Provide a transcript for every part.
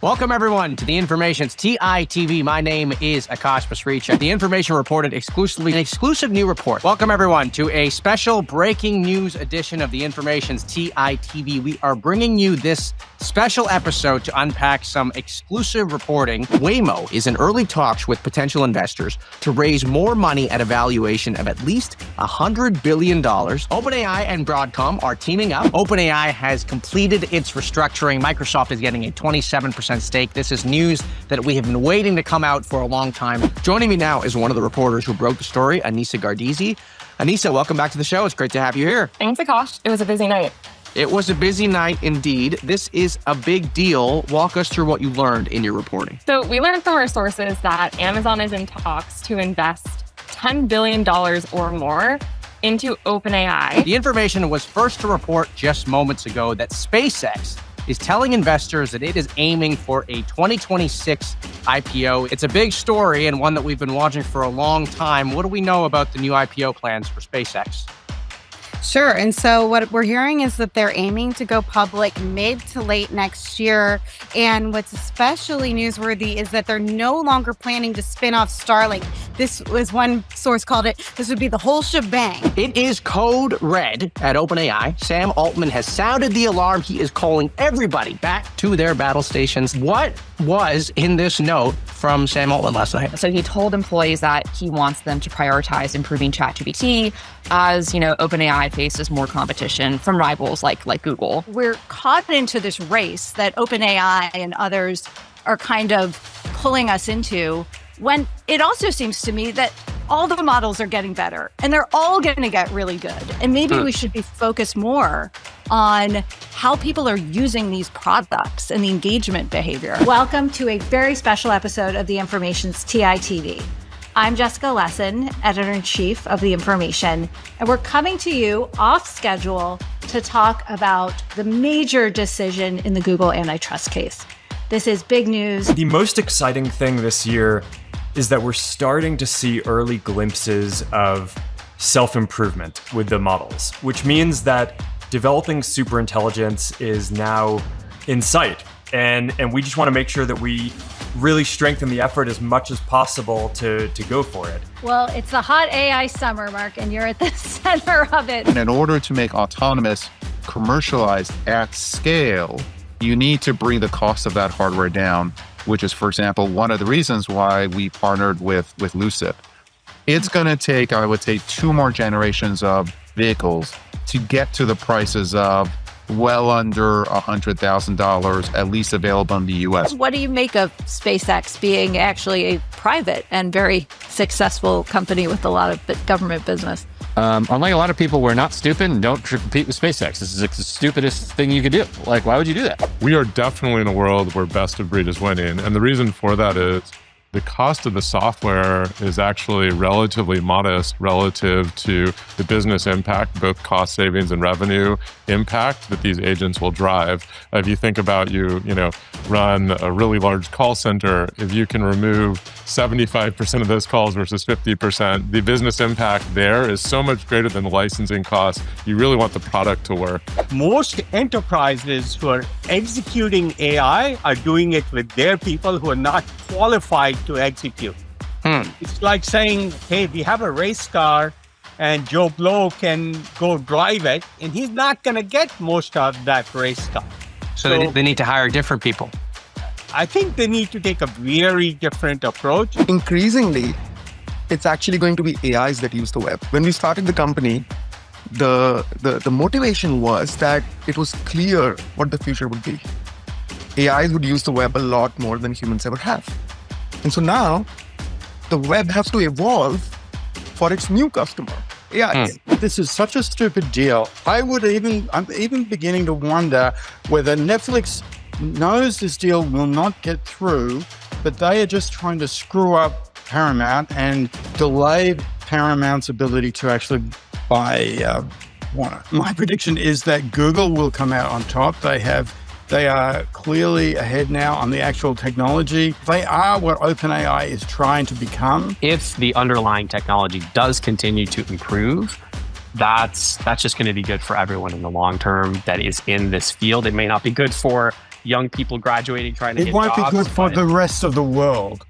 Welcome, everyone, to The Information's TITV. My name is Akash Pasricha. The Information reported exclusively an exclusive new report. Welcome, everyone, to a special breaking news edition of The Information's TITV. We are bringing you this special episode to unpack some exclusive reporting. Waymo is in early talks with potential investors to raise more money at a valuation of at least $100 billion. OpenAI and Broadcom are teaming up. OpenAI has completed its restructuring. Microsoft is getting a 27% stake. This is news that we have been waiting to come out for a long time. Joining me now is one of the reporters who broke the story, Anisa Gardizi. Anisa, welcome back to the show. It's great to have you here. Thanks, Akash. It was a busy night. It was a busy night indeed. This is a big deal. Walk us through what you learned in your reporting. So we learned from our sources that Amazon is in talks to invest $10 billion or more into OpenAI. The Information was first to report just moments ago that SpaceX is telling investors that it is aiming for a 2026 IPO. It's a big story and one that we've been watching for a long time. What do we know about the new IPO plans for SpaceX? Sure. And so what we're hearing is that they're aiming to go public mid to late next year. And what's especially newsworthy is that they're no longer planning to spin off Starlink. This was one source called it, this would be the whole shebang. It is code red at OpenAI. Sam Altman has sounded the alarm. He is calling everybody back to their battle stations. What was in this note from Sam Altman last night? So he told employees that he wants them to prioritize improving ChatGPT as, OpenAI faces more competition from rivals like Google. We're caught into this race that OpenAI and others are kind of pulling us into, when it also seems to me that all the models are getting better and they're all going to get really good. And maybe we should be focused more on how people are using these products and the engagement behavior. Welcome to a very special episode of The Information's TITV. I'm Jessica Lessin, Editor-in-Chief of The Information, and we're coming to you off schedule to talk about the major decision in the Google antitrust case. This is big news. The most exciting thing this year is that we're starting to see early glimpses of self-improvement with the models, which means that developing superintelligence is now in sight. And we just want to make sure that we really strengthen the effort as much as possible to go for it. Well, it's the hot AI summer, Mark, and you're at the center of it. And in order to make autonomous commercialized at scale, you need to bring the cost of that hardware down, which is, for example, one of the reasons why we partnered with Lucid. It's going to take, I would say, 2 more generations of vehicles to get to the prices of well under $100,000, at least available in the US. What do you make of SpaceX being actually a private and very successful company with a lot of government business? Unlike a lot of people, we're not stupid and don't compete with SpaceX. This is the stupidest thing you could do. Why would you do that? We are definitely in a world where best of breed is winning. And the reason for that is the cost of the software is actually relatively modest relative to the business impact, both cost savings and revenue impact that these agents will drive. If you think about you run a really large call center, if you can remove 75% of those calls versus 50%, the business impact there is so much greater than the licensing costs. You really want the product to work. Most enterprises who are executing AI are doing it with their people who are not qualified to execute. It's like saying, hey, we have a race car and Joe Blow can go drive it, and he's not going to get most of that race car. So they need to hire different people. I think they need to take a very different approach. Increasingly, it's actually going to be AIs that use the web. When we started the company, the motivation was that it was clear what the future would be. AIs would use the web a lot more than humans ever have. And so now, the web has to evolve for its new customer, AI. This is such a stupid deal. I'm even beginning to wonder whether Netflix knows this deal will not get through, but they are just trying to screw up Paramount and delay Paramount's ability to actually buy Warner. My prediction is that Google will come out on top. They are clearly ahead now on the actual technology. They are what OpenAI is trying to become. If the underlying technology does continue to improve, that's just going to be good for everyone in the long term that is in this field. It may not be good for young people graduating trying to It get won't jobs. be good for but- the rest of the world.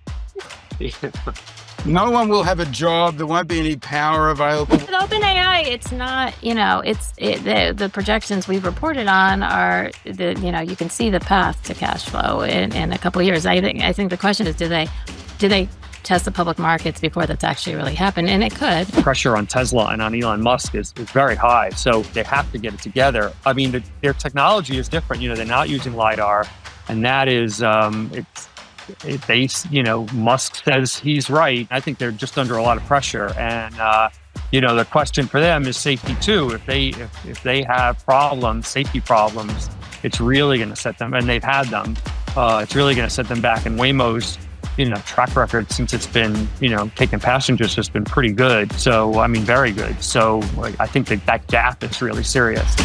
No one will have a job. There won't be any power available. With OpenAI, it's not, the projections we've reported on are you can see the path to cash flow in a couple of years. I think the question is, do they test the public markets before that's actually really happened? And it could. Pressure on Tesla and on Elon Musk is very high. So they have to get it together. I mean, their technology is different. They're not using LiDAR, and that is, Musk says he's right. I think they're just under a lot of pressure. And, the question for them is safety too. If they have safety problems, it's really going to set them, and they've had them, it's really going to set them back. And Waymo's, track record since it's been, taking passengers has been pretty good. So, very good. So I think that gap is really serious.